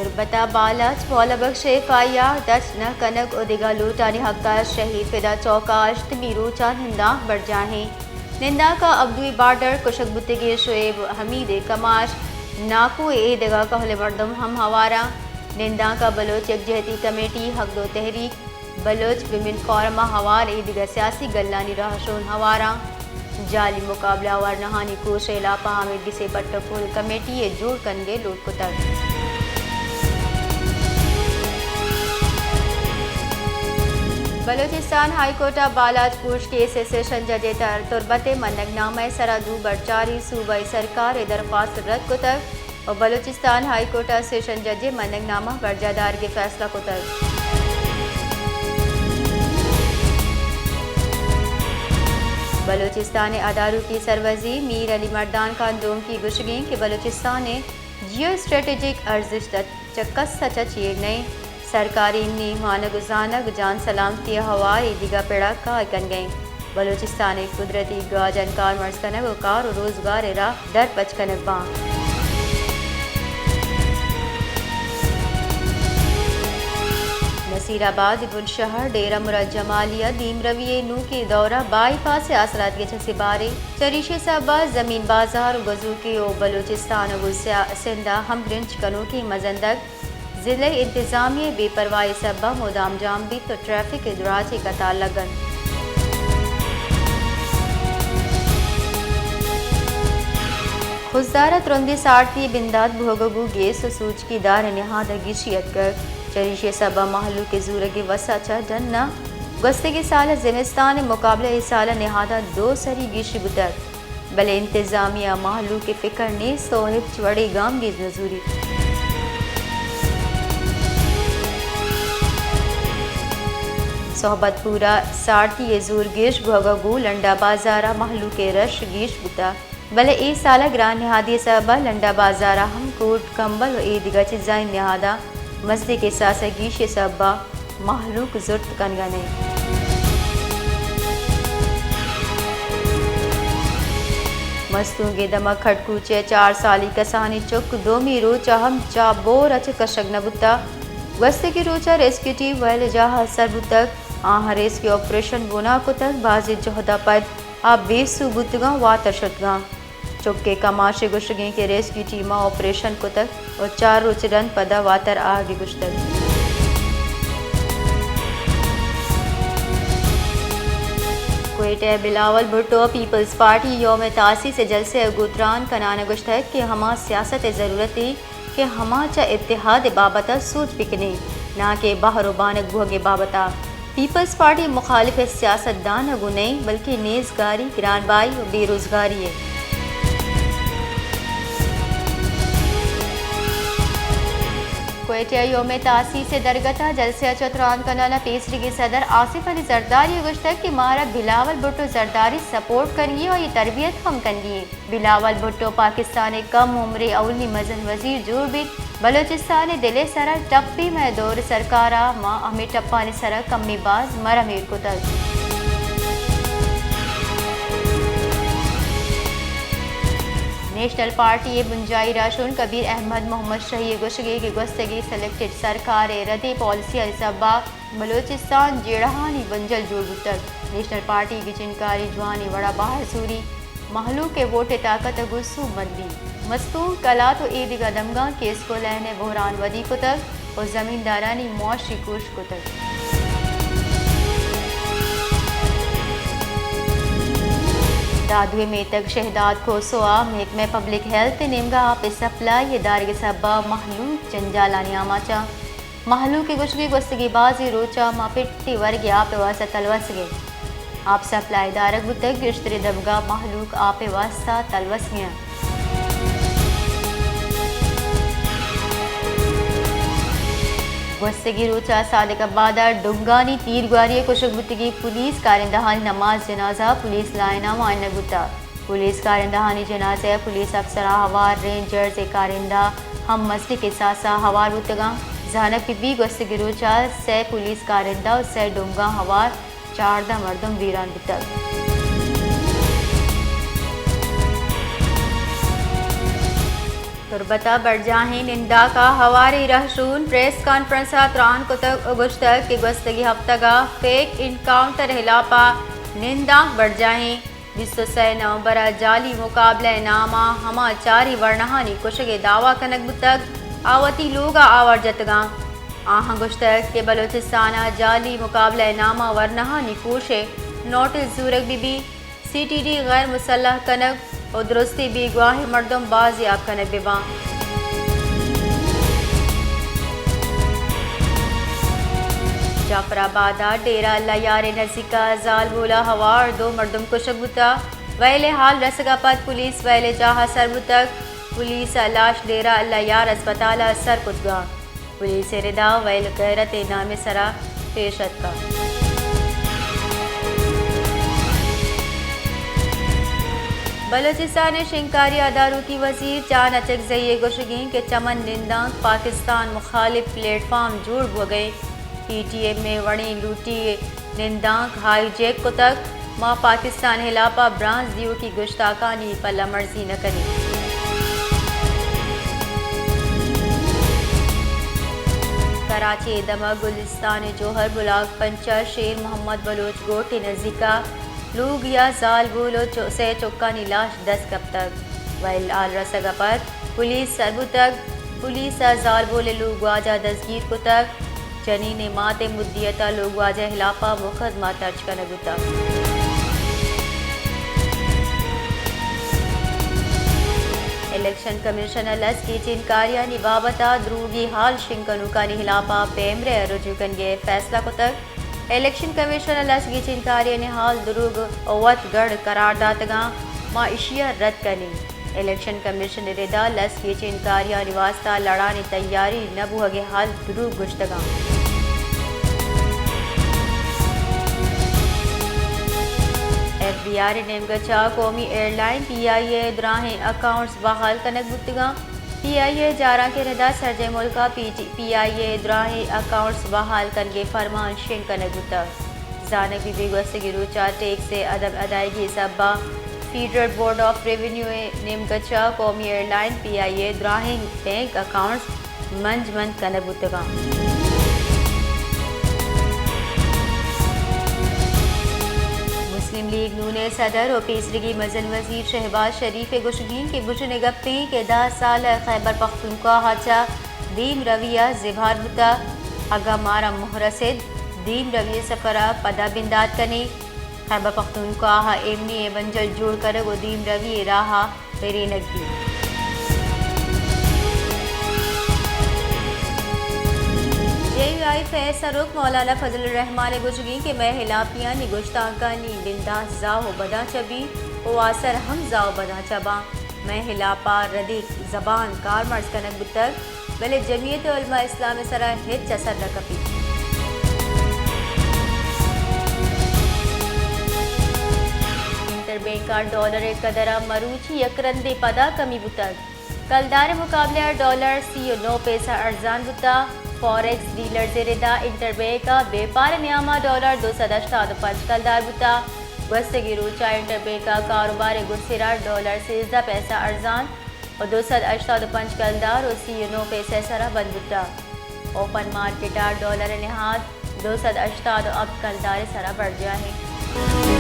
तुरबता बालाच पौलबख्शे फाया दच न कनक उदिगा लूटानी हक्का शहीद फिदा चौकाश तमीरूचा निंदा बढ़ जाए निंदा का अब्दुई बार्डर कुशक बुत्तिगी शुएब हमीद कमाश नाकू ईदगा कहले मर्दम हम हवारा निंदा का बलोच यकजहती कमेटी हक दो तहरीक बलोच विमिन कौरमा हवार ईदगा सियासी गल्लानी रहशोन हवारा जाली मुकाबला वर नहानी कोशेला पहामिद से पट्टफुल कमेटी ये जोड़ कनगे लोट कुतर बलूचिस्तान हाईकोर्टा बालाज पूछ केस सेशन जजे तर तुरबत मनगनामा सरादू बरचारी सूबाई सरकार दरख्वास्त रद्द कुतर और बलूचिस्तान हाईकोर्टा सेशन जजे मनगनामा बरजादार के फैसला कुतर बलूचिस्तान अदारू की सरवजी मीर अली मर्दान खान दोम की गुशगी कि बलूचिस्तान ने जियो स्ट्रेटेजिक अर्जिश चक्कस सच नए सरकारी मानग जानग जान सलामती हवा ईदिगा पेड़ा का कन गए बलूचिस्तान कुदरती गा जानकार मर्ज कनक कार रोजगार रा दर पच कनक बा नसीराबाद बुलशहर डेरा मुराद जमालिया दीम रविये नू के दौरा बाईपास आसरात के छसे बारे चरीशे सबा जमीन बाजार गजू के ओ बलूचिस्तान सिंधा हम ग्रिंच कनू की मजंदक जिले इंतजामिया बेपरवाही सबा मुदाम जाम भी तो ट्रैफिक के दुराजे कतार लगन खुजदारा तुरंदी साड़ती बिंदात भोगगू गेस सूच की दार नहाद गिशियत कर चरीशे सबा महलू के जूर के वसा चा जन्ना गस्ते के साल जिमिस्तान मुकाबले इस साल नहादा दो सरी गिशी बुतर भले इंतजामिया महलू के फिक्र ने सोहिब चवड़े गाम गिज नजूरी सोहबतपुरा साड़ती यजूर गिश भोगगू लंडा बाजारा महलू के रश गिश बुता भले ए साला ग्रान नहादी सबा लंडा बाजारा हम कोट कंबल व ईदगा चिजाइन नहादा मस्जिद के सास गिश सबा महलूक जुर्त कनगने मस्तूं के दमक खटकूचे 4 साली कसानी चुक दोमी रोचा हम चा बोर अच कशक नबुता वस्ते की रोचा रेस्क्यू टीम वहल जहा सरबुतक आहरेस के ऑपरेशन बोना कुतक बाजी जोहदा पद आप बेसु बुतगा वा तशतगा चुपके कमाशे गुशगे के रेस्क्यू टीमा ऑपरेशन कुतक और 4 रोच रन पदा वातर आगे गुश्तक कोयटे बिलावल भुट्टो पीपल्स पार्टी योम तासी से जलसे गुतरान कनान गुश्तक कि हमा सियासत ज़रूरत है कि हमा चा इत्तेहाद बाबता सोच बिकने ना के बाहर बानक भोगे बाबता पीपल्स पार्टी मुखालिफ सियासतदान गुने बल्कि नेज़गारी गिरानबाई और बेरोजगारी है कोयटिया योम तासी से दरगता जलसे चतुरान कनाना पेसरी के सदर आसिफ अली जरदारी गुश्तक कि मारा बिलावल भुट्टो जरदारी सपोर्ट करिए और ये तरबियत हम करिए बिलावल भुट्टो पाकिस्तान कम उम्र अवली मजन वजीर जोर भी बलूचिस्तान दिले सरा टप्पी में दौर सरकारा माँ हमें टप्पा ने सरा कम्मी बाज मर अमीर को तक नेशनल पार्टी बुंजाई राशुन कबीर अहमद मोहम्मद शही गुशगे की गुस्तगी सेलेक्टेड सरकार रद्दी पॉलिसी अलसबा बलूचिस्तान जेड़हानी बंजल जोड़बुतर नेशनल पार्टी की चिनकारी जवानी वड़ा बाहर सूरी महलू के वोटे ताकत गुस्सू बंदी मस्तूम कला तो ईदगा दमगा केस को लहने बहरान वदी को तक और जमींदारानी मुआशी कोश को तक दादुए में तक शहदाद को सोआ महकमे पब्लिक हेल्थ निमगा आप सप्लाई इदारे सबा महलू जंजालानी आमाचा महलू के गुशगी गुस्तगी बाजी रोचा मापिट्टी वर्ग आप वासा तलवस गए आप सप्लाई दारक बुतक गिश्तरी दबगा महलूक आप वास्ता तलवस गया गुस्तगी रोचा सादिक बादर डुंगानी तीर ग्वारी कुशुकबुतगी पुलिस कारिंदहानी नमाज जनाजा पुलिस लाइना वाइन गुता पुलिस कारिंदहानी जनाजा पुलिस अफसर हवार रेंजर्स कारिंदा हम मसले के साथ हवार बुतगा जानक भी गुस्तगी रोचा से पुलिस कारिंदा और से डुंगा हवार 4 मर्दम वीरान बुतक तुरबता बढ़ जाहें निंदा का हवारी रहशून प्रेस कॉन्फ्रेंस त्रान कुतक गुश्तक की गुस्तगी हफ्तगा फेक इनकाउंटर हिलापा निंदा बढ़ जाहें 26 नवंबर जाली मुकाबले नामा हमा चारी वर्णहानी कुशगे दावा कनक बुतक आवती लोग आवर जतगा आहा गुश्तक के बलोचिस्ताना जाली मुकाबले नामा वर्णहानी कोशे नोटिस जूरक बीबी CTD गैर मुसल्लह कनक और दुरुस्ती भी गवाह मर्दम बाजियाब कनक बिबा जाफराबादा डेरा अल्लाह यार नजीका जाल बोला हवार 2 मर्दम कुशक बुता वैले हाल रसगापत पुलिस वैले चाह सरबुतक पुलिस लाश डेरा अल्लाह यार अस्पताल सर कुतगा पुलिस रिदा वैल गैरत नाम सरा पेशत का बलोचिस्तान शिंकारी अदारों की वजीर चान अचक जइए गुशगी के चमन निंदा पाकिस्तान मुखालिफ प्लेटफार्म जुड़ हो गए PTM में वणी लूटी निंदा हाईजैक को तक माँ पाकिस्तान हिलापा ब्रांस दियो की गुश्ताकानी पल्ला मर्जी न करी कराची दमा गुलिस्तान जोहर बुलाग पंचा शेर मोहम्मद बलोच गोट नजीका लोग या जाल बोलो से चौका लाश 10 कब तक वैल आल रसगा पर पुलिस सरबू तक पुलिस जाल बोले लोग वाजा दसगीर को तक जनी ने माते मुद्दियता लोग वाजा हिलापा मुकदमा दर्ज का नगुता इलेक्शन कमिश्नर लस की चिनकारिया निबाबता द्रूगी हाल शिंकनु का हिलापा पेमरे रुजुकन गे फैसला को तक इलेक्शन कमिश्नर लस की चिनकारिया ने हाल दुरुग अवतगढ़ करार दातगा माशिया रद्द कनी इलेक्शन कमीशन रिदा लस की चिनकारिया निवास्ता लड़ाने तैयारी नबुहगे हाल दुरुग गुश्तगा FBI नेमगचा कौमी एयरलाइन PIA द्राहें अकाउंट्स बहाल कनक बुतगा PIA जारा के रदा सरजे मुल्का PIA द्राहें अकाउंट्स बहाल करके फरमान शिंग कनक बुता जानक भी बेगुस्ती रोचा टैक्स से अदब अदायगी सब्बा फेडरल बोर्ड ऑफ रेवेन्यू नेमगचा कौमी एयरलाइन PIA द्राहें बैंक अकाउंट्स मंज कनक बुतगा मुस्लिम लीग नून सदर और पेशरगी मजन वजीर शहबाज शरीफ गुशगीन के बुश निगप्ती के 10 साल खैबर पख्तूनख्वा हाचा दीम रविया जिभार बुता अगा मारा मुहरसिद दीम रविया सफरा पदा बिंदात कने खैबर पख्तूनख्वा हा एमनी बंजल जोड़ कर वो दीम रवि राहा पेरे नकदी JUI फैज सरुख मौलाना फजल रहमान गुजगी के मैं हिलापियाँ निगुश्ताका नी बिंदा जाओ बदा चबी ओ आसर हम जाओ बदा चबा मैं हिलापा रदीक जबान कार मर्ज कनक बुतक बले जमीयत उलमा इस्लाम सरा हित चसर रकपी इंटरबैंक का डॉलर कदरा मरूची यकरंदे पदा कमी बुतक कलदार मुकाबले डॉलर $9 पैसा अर्जान बुता फॉरेक्स डीलर जेरेदा इंटरबैंक का व्यापार नियामा डॉलर 285 कलदार बुता वस्तगी रोचा इंटरबैंक का कारोबार गुरसिरा डॉलर $13 पैसा अर्जान और 285 कलदार और $9 पैसे सरा बंद बुता ओपन मार्केट डॉलर निहाद 280 अब कलदार सरा बढ़ गया है।